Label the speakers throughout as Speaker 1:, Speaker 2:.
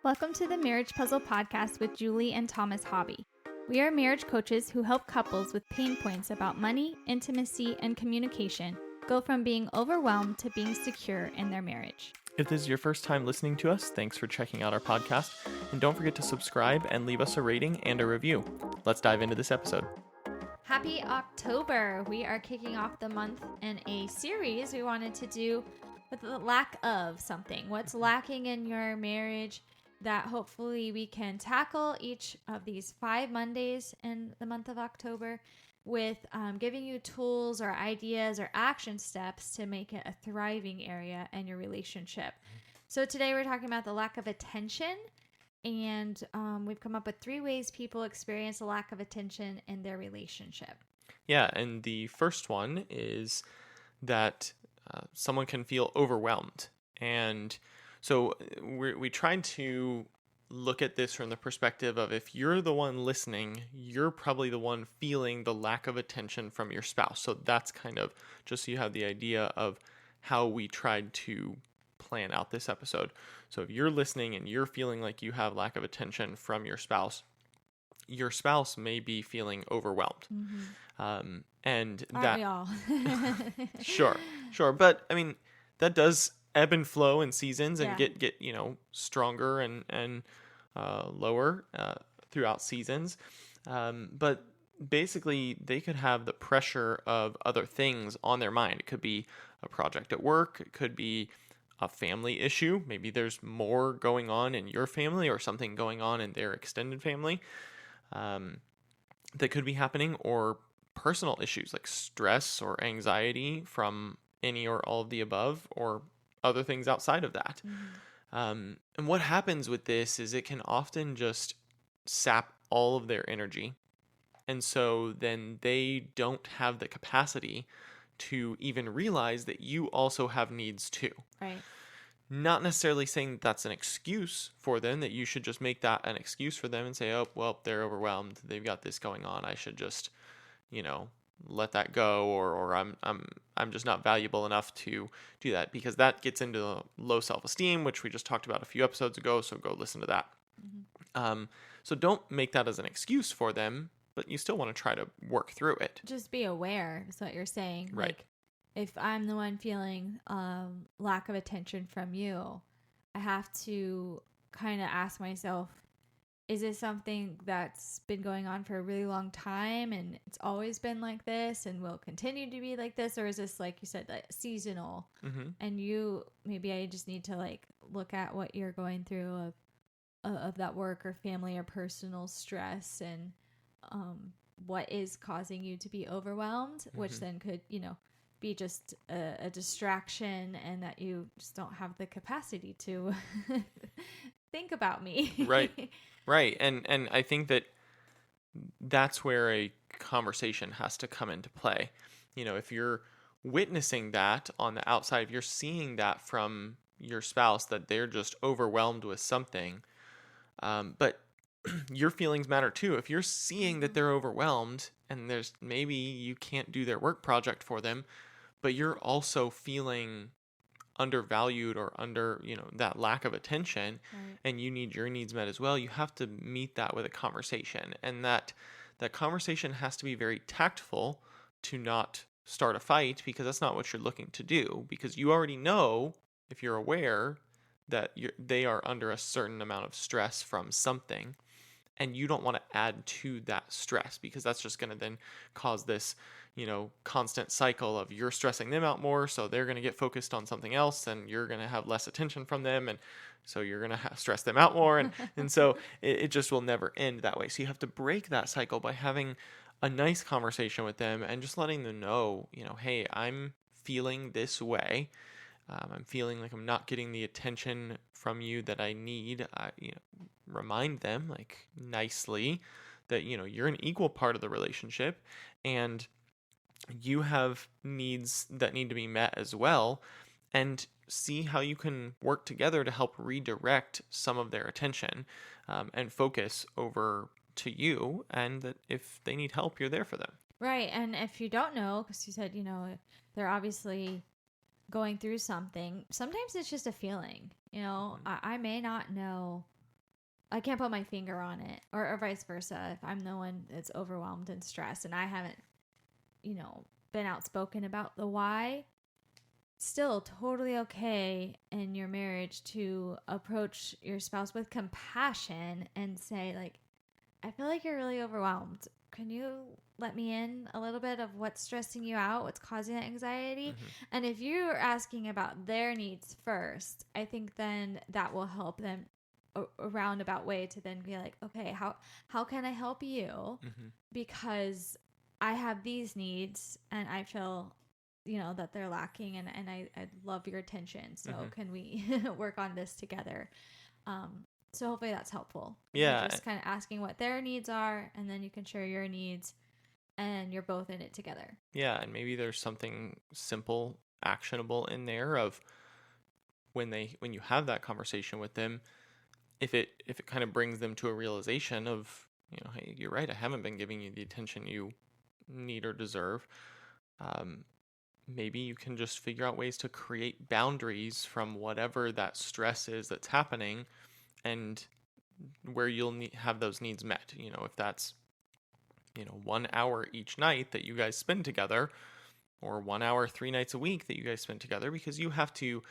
Speaker 1: Welcome to the Marriage Puzzle Podcast with Julie and Thomas Hobby. We are marriage coaches who help couples with pain points about money, intimacy, and communication go from being overwhelmed to being secure in their marriage.
Speaker 2: If this is your first time listening to us, thanks for checking out our podcast. And don't forget to subscribe and leave us a rating and a review. Let's dive into this episode.
Speaker 1: Happy October! We are kicking off the month in a series we wanted to do with the lack of something. What's lacking in your marriage that hopefully we can tackle each of these 5 Mondays in the month of October with giving you tools or ideas or action steps to make it a thriving area in your relationship. So today we're talking about the lack of attention, and we've come up with 3 ways people experience a lack of attention in their relationship.
Speaker 2: Yeah, and the first one is that someone can feel overwhelmed. And so we tried to look at this from the perspective of, if you're the one listening, you're probably the one feeling the lack of attention from your spouse. So that's kind of just so you have the idea of how we tried to plan out this episode. So if you're listening and you're feeling like you have lack of attention from your spouse may be feeling overwhelmed.
Speaker 1: Mm-hmm.
Speaker 2: And
Speaker 1: Aren't
Speaker 2: that
Speaker 1: we all?
Speaker 2: Sure. But I mean, that does ebb and flow in seasons and
Speaker 1: Yeah.
Speaker 2: get stronger and lower throughout seasons. But basically, they could have the pressure of other things on their mind. It could be a project at work. It could be a family issue. Maybe there's more going on in your family or something going on in their extended family that could be happening, or personal issues like stress or anxiety from any or all of the above, or other things outside of that.
Speaker 1: Mm-hmm.
Speaker 2: And what happens with this is it can often just sap all of their energy. And so then they don't have the capacity to even realize that you also have needs too.
Speaker 1: Right.
Speaker 2: Not necessarily saying that's an excuse for them, that you should just make that an excuse for them and say, oh, well, they're overwhelmed. They've got this going on. I should just, let that go, or I'm just not valuable enough to do that, because that gets into low self-esteem, which we just talked about a few episodes ago. So go listen to that.
Speaker 1: Mm-hmm.
Speaker 2: So don't make that as an excuse for them, but you still want to try to work through it.
Speaker 1: Just be aware is what you're saying.
Speaker 2: Right.
Speaker 1: Like, if I'm the one feeling lack of attention from you, I have to kind of ask myself, is this something that's been going on for a really long time and it's always been like this and will continue to be like this? Or is this, like you said, like seasonal?
Speaker 2: Mm-hmm.
Speaker 1: And maybe I just need to like look at what you're going through of that work or family or personal stress, and what is causing you to be overwhelmed, which then could, be just a distraction, and that you just don't have the capacity to think about me.
Speaker 2: Right. And I think that's where a conversation has to come into play. If you're witnessing that on the outside, if you're seeing that from your spouse, that they're just overwhelmed with something, but your feelings matter too. If you're seeing that they're overwhelmed and there's maybe you can't do their work project for them, but you're also feeling undervalued or under, that lack of attention,
Speaker 1: Right.
Speaker 2: and you need your needs met as well, you have to meet that with a conversation. And that conversation has to be very tactful, to not start a fight, because that's not what you're looking to do, because you already know, if you're aware, that they are under a certain amount of stress from something, and you don't want to add to that stress, because that's just going to then cause this constant cycle of you're stressing them out more, so they're going to get focused on something else, and you're going to have less attention from them, and so you're going to stress them out more, and so it just will never end that way. So you have to break that cycle by having a nice conversation with them and just letting them know, hey, I'm feeling this way. I'm feeling like I'm not getting the attention from you that I need. Remind them, like, nicely, that you're an equal part of the relationship, and you have needs that need to be met as well, and see how you can work together to help redirect some of their attention and focus over to you, and that if they need help, you're there for them.
Speaker 1: Right. And if you don't know, because you said, they're obviously going through something, sometimes it's just a feeling. I may not know I can't put my finger on it, or vice versa. If I'm the one that's overwhelmed and stressed and I haven't, been outspoken about the why, still totally okay in your marriage to approach your spouse with compassion and say, like, I feel like you're really overwhelmed. Can you let me in a little bit of what's stressing you out, what's causing that anxiety? And if you're asking about their needs first, I think then that will help them a roundabout way to then be like, okay, how can I help you? Because I have these needs and I feel, that they're lacking, and I love your attention. So can we work on this together? So hopefully that's helpful.
Speaker 2: Yeah.
Speaker 1: You're just kind of asking what their needs are, and then you can share your needs, and you're both in it together.
Speaker 2: Yeah, and maybe there's something simple, actionable in there of when you have that conversation with them, if it kind of brings them to a realization of, hey, you're right, I haven't been giving you the attention you need or deserve. Maybe you can just figure out ways to create boundaries from whatever that stress is that's happening, and where you'll have those needs met. If that's 1 hour each night that you guys spend together, or 1 hour 3 nights a week that you guys spend together, because you have to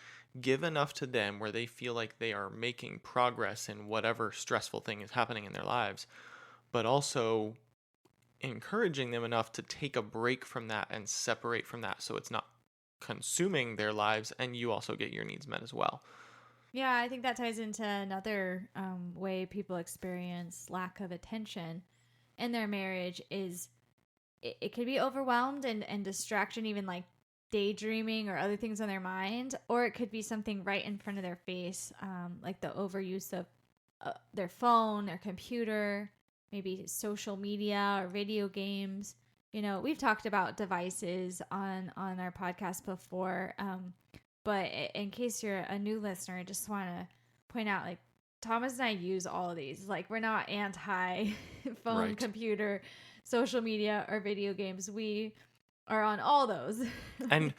Speaker 2: give enough to them where they feel like they are making progress in whatever stressful thing is happening in their lives, but also encouraging them enough to take a break from that and separate from that, so it's not consuming their lives, and you also get your needs met as well.
Speaker 1: Yeah, I think that ties into another way people experience lack of attention in their marriage is it could be overwhelmed and distraction, even like daydreaming or other things on their mind, or it could be something right in front of their face, like the overuse of their phone, their computer, maybe social media or video games. We've talked about devices on our podcast before, but in case you're a new listener, I just want to point out, like, Thomas and I use all of these. Like, we're not anti-phone,
Speaker 2: Right.
Speaker 1: computer, social media, or video games. We are on all those.
Speaker 2: And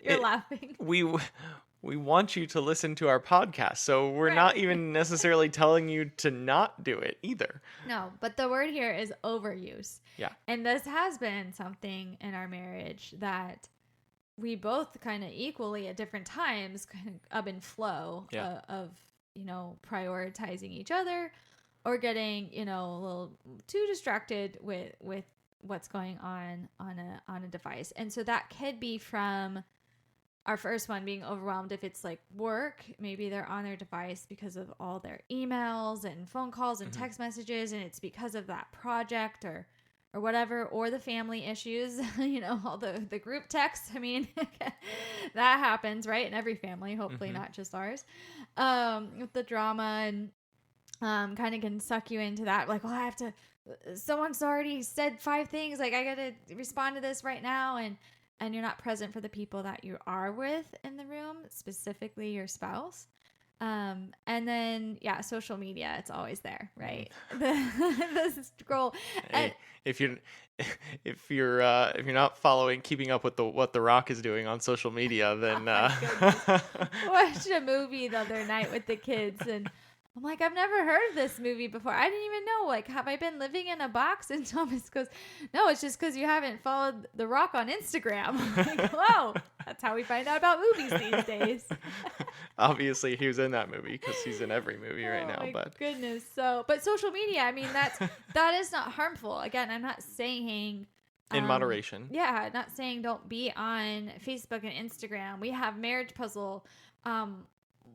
Speaker 1: You're laughing.
Speaker 2: We want you to listen to our podcast, so we're
Speaker 1: Right.
Speaker 2: not even necessarily telling you to not do it either.
Speaker 1: No, but the word here is overuse.
Speaker 2: Yeah.
Speaker 1: And this has been something in our marriage that we both kind of equally at different times kind of ebb and flow of prioritizing each other, or getting a little too distracted with what's going on a device. And so that could be from our first one being overwhelmed. If it's like work, maybe they're on their device because of all their emails and phone calls and text messages, and it's because of that project or whatever, or the family issues, all the group texts. I mean, that happens, right? In every family, hopefully not just ours, with the drama, and kind of can suck you into that. Like, well, someone's already said 5 things. Like, I got to respond to this right now. And you're not present for the people that you are with in the room, specifically your spouse. And then, social media, it's always there, right? The scroll.
Speaker 2: Hey, if you're not keeping up with what The Rock is doing on social media, then
Speaker 1: Watched a movie the other night with the kids, and I'm like, I've never heard of this movie before. I didn't even know. Like, have I been living in a box? And Thomas goes, no, it's just because you haven't followed The Rock on Instagram. I'm like, whoa, that's how we find out about movies these days.
Speaker 2: Obviously, he was in that movie because he's in every movie right now. But
Speaker 1: goodness. So, but social media, I mean, that is not harmful. Again, I'm not saying
Speaker 2: in moderation.
Speaker 1: Yeah, not saying don't be on Facebook and Instagram. We have Marriage Puzzle.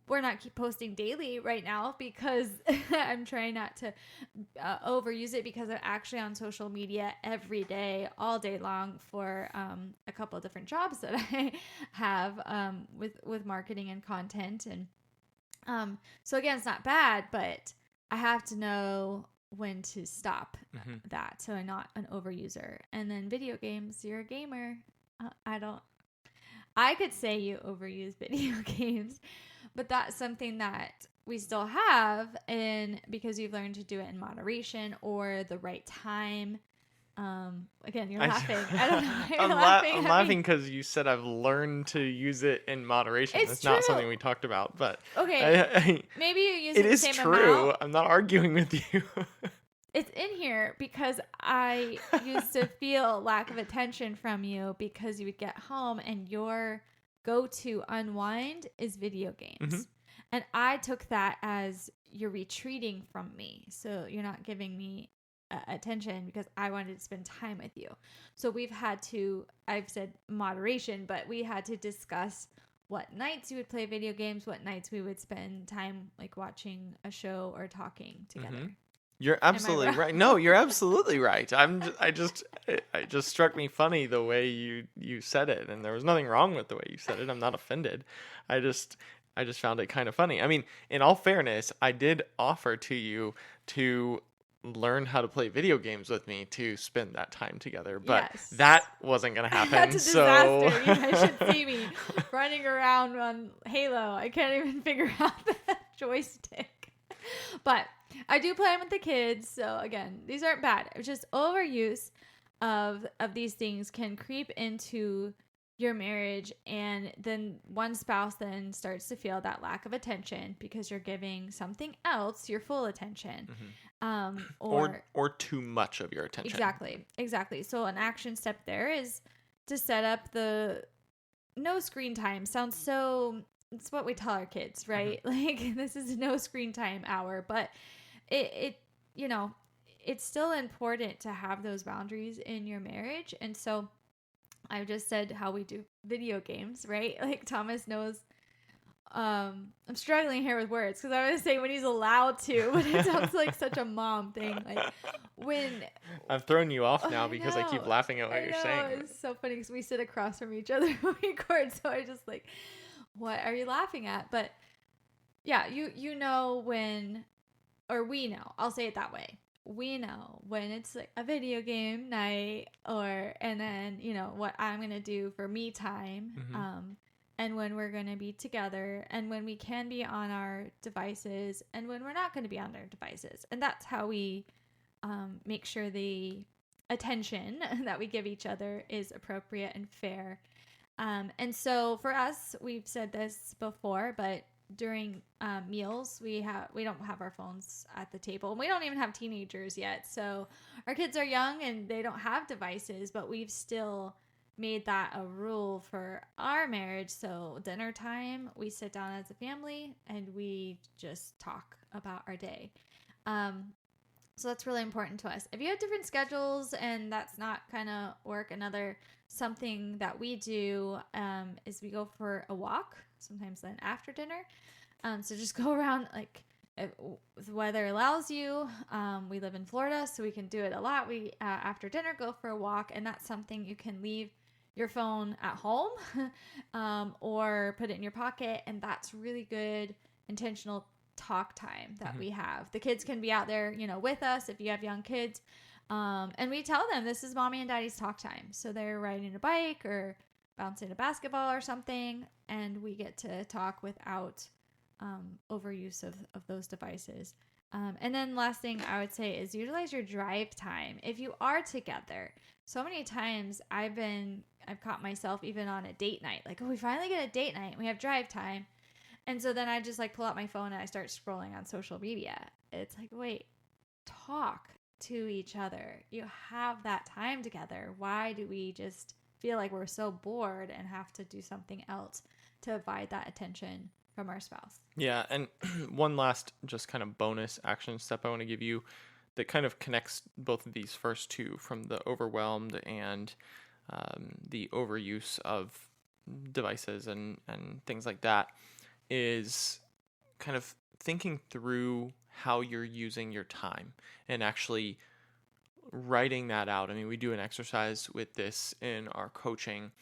Speaker 1: We're not keep posting daily right now because I'm trying not to overuse it, because I'm actually on social media every day, all day long, for a couple of different jobs that I have with marketing and content. And so again, it's not bad, but I have to know when to stop that, so I'm not an overuser. And then video games, you're a gamer. I could say you overuse video games, but that's something that we still have, and because you've learned to do it in moderation or the right time. Again, you're
Speaker 2: I,
Speaker 1: laughing. I don't know why you're
Speaker 2: I'm,
Speaker 1: laughing.
Speaker 2: I'm
Speaker 1: at me.
Speaker 2: laughing because you said I've learned to use it in moderation.
Speaker 1: It's
Speaker 2: It's not
Speaker 1: true.
Speaker 2: something we talked about, but
Speaker 1: Okay, maybe you use
Speaker 2: it
Speaker 1: it the
Speaker 2: is
Speaker 1: same
Speaker 2: true.
Speaker 1: amount.
Speaker 2: I'm not arguing with you.
Speaker 1: It's in here because I used to feel lack of attention from you because you would get home and your go-to unwind is video games.
Speaker 2: Mm-hmm.
Speaker 1: And I took that as you're retreating from me. So you're not giving me attention because I wanted to spend time with you. So I've said moderation, but we had to discuss what nights you would play video games, what nights we would spend time like watching a show or talking together.
Speaker 2: Mm-hmm. You're absolutely right. No, you're absolutely right. It just struck me funny the way you said it, and there was nothing wrong with the way you said it. I'm not offended. I just found it kind of funny. I mean, in all fairness, I did offer to you to learn how to play video games with me to spend that time together, but
Speaker 1: Yes.
Speaker 2: that wasn't going to happen.
Speaker 1: That's a
Speaker 2: so
Speaker 1: disaster. You guys should see me running around on Halo. I can't even figure out the joystick. But I do play them with the kids. So again, these aren't bad. It's just overuse of these things can creep into your marriage, and then one spouse then starts to feel that lack of attention because you're giving something else your full attention.
Speaker 2: or too much of your attention.
Speaker 1: Exactly. So an action step there is to set up the no screen time. Sounds so, it's what we tell our kids, right? Like, this is no screen time hour, but it it's still important to have those boundaries in your marriage. And so I just said how we do video games, right? Like Thomas knows. I'm struggling here with words because I was going to say when he's allowed to, but it sounds like such a mom thing. Like when
Speaker 2: I've thrown you off now because I keep laughing at what you're saying.
Speaker 1: It's so funny because we sit across from each other when we record, so I just like, what are you laughing at? But yeah, you know when, or we know. I'll say it that way. We know when it's like a video game night, and then what I'm gonna do for me time. And when we're going to be together, and when we can be on our devices, and when we're not going to be on our devices. And that's how we make sure the attention that we give each other is appropriate and fair. And so for us, we've said this before, but during meals, we don't have our phones at the table. And we don't even have teenagers yet. So our kids are young and they don't have devices, but we've still made that a rule for our marriage. So dinner time, we sit down as a family and we just talk about our day. So that's really important to us. If you have different schedules and that's not kind of work, something that we do is we go for a walk, sometimes then after dinner. So just go around, like, if the weather allows you. We live in Florida, so we can do it a lot. We after dinner go for a walk, and that's something you can leave your phone at home or put it in your pocket, and that's really good intentional talk time that we have. The kids can be out there with us if you have young kids, and we tell them this is mommy and daddy's talk time. So they're riding a bike or bouncing a basketball or something, and we get to talk without overuse of those devices. And then last thing I would say is utilize your drive time. If you are together, so many times I've caught myself even on a date night, like, oh, we finally get a date night and we have drive time. And so then I just like pull out my phone and I start scrolling on social media. It's like, wait, talk to each other. You have that time together. Why do we just feel like we're so bored and have to do something else to provide that attention from our spouse?
Speaker 2: Yeah, and one last just kind of bonus action step I want to give you that kind of connects both of these first two, from the overwhelmed and the overuse of devices and things like that, is kind of thinking through how you're using your time and actually writing that out. I mean, we do an exercise with this in our coaching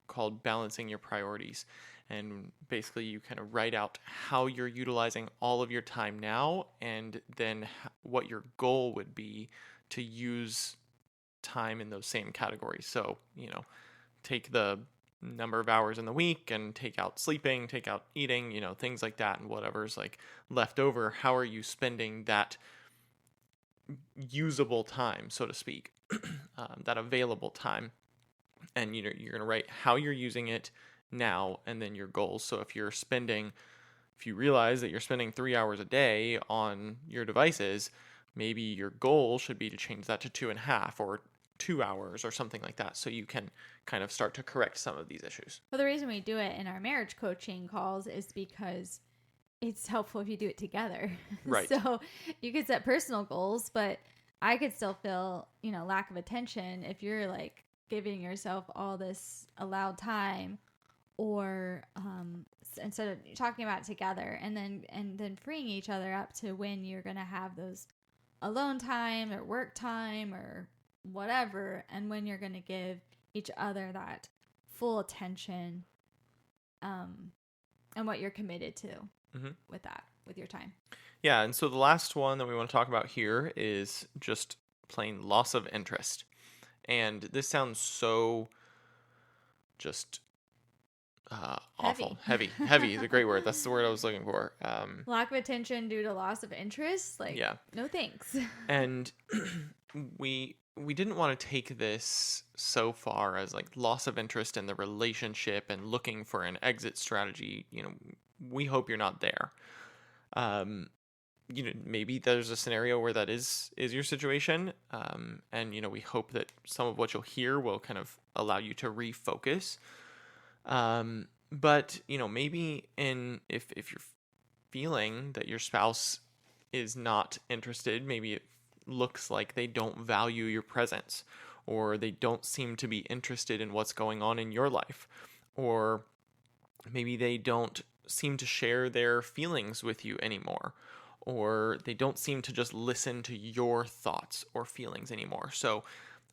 Speaker 2: called Balancing Your Priorities. And basically you kind of write out how you're utilizing all of your time now, and then what your goal would be to use time in those same categories. So, take the number of hours in the week and take out sleeping, take out eating, things like that, and whatever's like left over. How are you spending that usable time, so to speak, that available time. And you're going to write how you're using it now and then your goals. So if you realize that you're spending 3 hours a day on your devices, maybe your goal should be to change that to 2.5 or 2 hours or something like that, so you can kind of start to correct some of these issues.
Speaker 1: Well, the reason we do it in our marriage coaching calls is because it's helpful if you do it together.
Speaker 2: Right.
Speaker 1: So you could set personal goals, but I could still feel, lack of attention if you're like giving yourself all this allowed time, or instead of talking about it together and then freeing each other up to when you're going to have those alone time or work time or whatever, and when you're going to give each other that full attention, and what you're committed to with your time.
Speaker 2: Yeah, and so the last one that we want to talk about here is just plain loss of interest. And this sounds so just awful. Heavy is a great word. That's the word I was looking for.
Speaker 1: Lack of attention due to loss of interest, no thanks.
Speaker 2: And we didn't want to take this so far as like loss of interest in the relationship and looking for an exit strategy. We hope you're not there. Maybe there's a scenario where that is your situation. And we hope that some of what you'll hear will kind of allow you to refocus. But maybe if you're feeling that your spouse is not interested, maybe it looks like they don't value your presence, or they don't seem to be interested in what's going on in your life, or maybe they don't seem to share their feelings with you anymore, or they don't seem to just listen to your thoughts or feelings anymore. So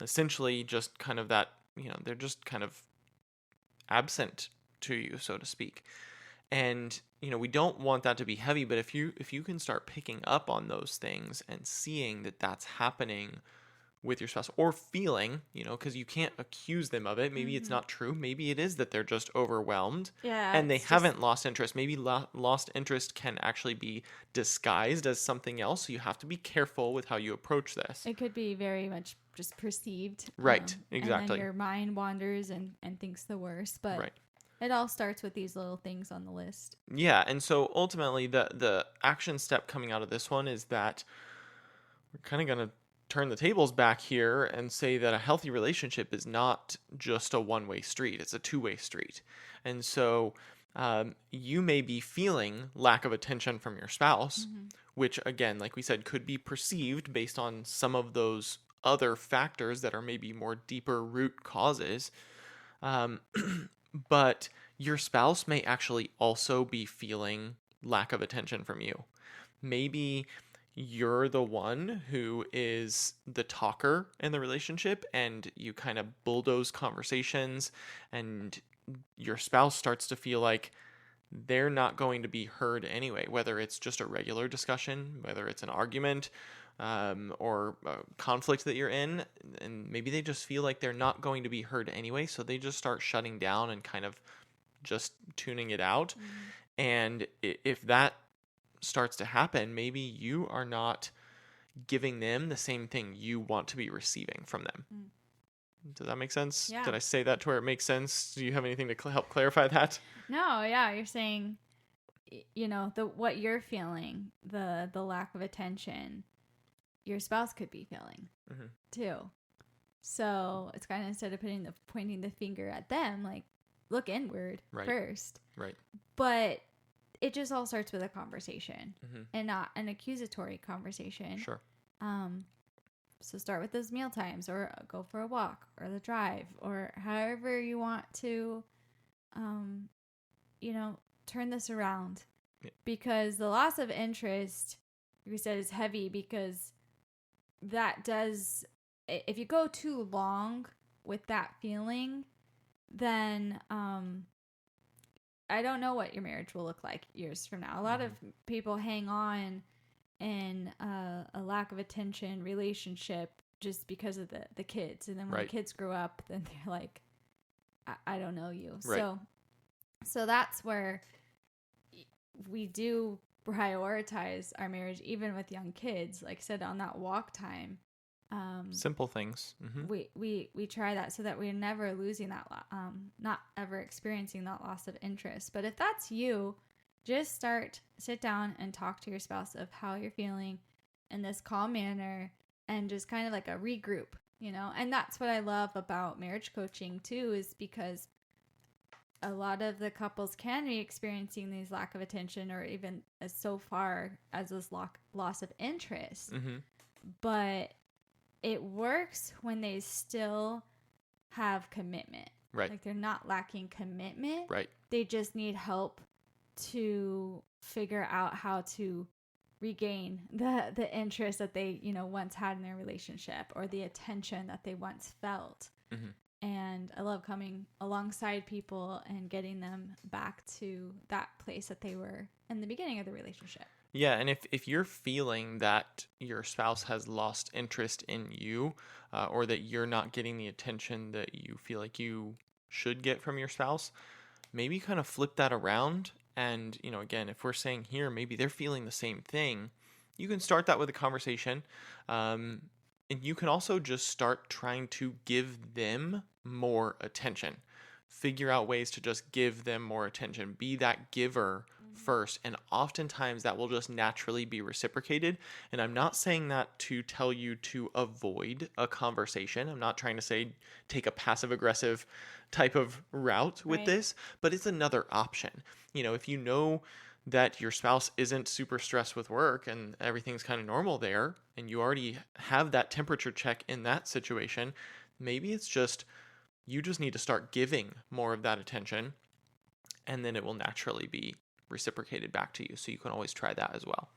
Speaker 2: essentially just kind of that, they're just kind of absent to you, so to speak. And we don't want that to be heavy, but if you can start picking up on those things and seeing that that's happening with your spouse, or feeling, because you can't accuse them of it. Maybe it's not true. Maybe it is that they're just overwhelmed, and they haven't lost interest. Maybe lost interest can actually be disguised as something else. So you have to be careful with how you approach this.
Speaker 1: It could be very much just perceived.
Speaker 2: Right. Exactly.
Speaker 1: And then your mind wanders and thinks the worst. But
Speaker 2: right.
Speaker 1: It all starts with these little things on the list.
Speaker 2: Yeah, and so ultimately the action step coming out of this one is that we're kind of going to turn the tables back here and say that a healthy relationship is not just a one-way street. It's a two-way street. And so you may be feeling lack of attention from your spouse, which, again, like we said, could be perceived based on some of those other factors that are maybe more deeper root causes. But your spouse may actually also be feeling lack of attention from you. Maybe you're the one who is the talker in the relationship, and you kind of bulldoze conversations, and your spouse starts to feel like they're not going to be heard anyway, whether it's just a regular discussion, whether it's an argument, or a conflict that you're in, and maybe they just feel like they're not going to be heard anyway, so they just start shutting down and kind of just tuning it out. And if that starts to happen, maybe you are not giving them the same thing you want to be receiving from them. Does that make sense?
Speaker 1: Yeah.
Speaker 2: Did I say that to where it makes sense? Do you have anything to help clarify that?
Speaker 1: No, yeah, you're saying, what you're feeling, the lack of attention, your spouse could be feeling too. So it's kind of, instead of pointing the finger at them, like, look inward first.
Speaker 2: Right.
Speaker 1: But it just all starts with a conversation and not an accusatory conversation.
Speaker 2: Sure.
Speaker 1: So start with those meal times, or go for a walk, or the drive, or however you want to, turn this around. Yeah. Because the loss of interest, like we said, is heavy, because that does, if you go too long with that feeling, then I don't know what your marriage will look like years from now. A lot of people hang on in a lack of attention relationship just because of the kids. And then when the kids grow up, then they're like, I don't know you. Right. So that's where we do prioritize our marriage, even with young kids. Like I said, on that walk time,
Speaker 2: Simple things.
Speaker 1: we try that so that we're never losing that, not ever experiencing that loss of interest. But if that's you, just sit down and talk to your spouse of how you're feeling in this calm manner, and just kind of like a regroup, And that's what I love about marriage coaching too, is because a lot of the couples can be experiencing these lack of attention, or even as so far as this loss of interest. But it works when they still have commitment.
Speaker 2: Right.
Speaker 1: Like they're not lacking commitment.
Speaker 2: Right.
Speaker 1: They just need help to figure out how to regain the interest that they, once had in their relationship, or the attention that they once felt. And I love coming alongside people and getting them back to that place that they were in the beginning of the relationship.
Speaker 2: Yeah, and if you're feeling that your spouse has lost interest in you, or that you're not getting the attention that you feel like you should get from your spouse, maybe kind of flip that around. And, again, if we're saying here, maybe they're feeling the same thing, you can start that with a conversation. And you can also just start trying to give them more attention. Figure out ways to just give them more attention. Be that giver first. And oftentimes that will just naturally be reciprocated. And I'm not saying that to tell you to avoid a conversation. I'm not trying to say take a passive aggressive type of route with this, but it's another option. If you know that your spouse isn't super stressed with work and everything's kind of normal there, and you already have that temperature check in that situation, maybe it's just you just need to start giving more of that attention, and then it will naturally be reciprocated back to you. So you can always try that as well.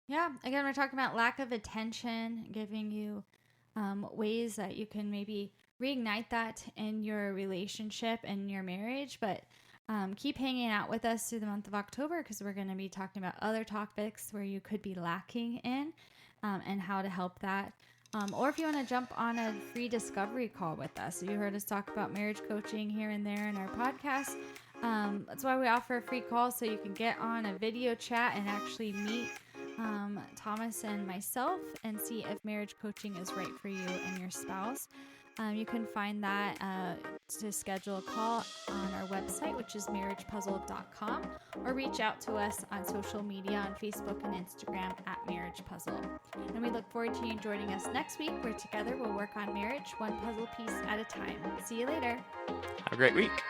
Speaker 1: Yeah. Again, we're talking about lack of attention, giving you ways that you can maybe reignite that in your relationship and your marriage. But keep hanging out with us through the month of October, because we're going to be talking about other topics where you could be lacking in, and how to help that. Or if you want to jump on a free discovery call with us. You heard us talk about marriage coaching here and there in our podcast. That's why we offer a free call, so you can get on a video chat and actually meet Thomas and myself and see if marriage coaching is right for you and your spouse. You can find that to schedule a call on our website, which is marriagepuzzle.com, or reach out to us on social media on Facebook and Instagram at Marriage Puzzle. And we look forward to you joining us next week, where together we'll work on marriage one puzzle piece at a time. See you later.
Speaker 2: Have a great week.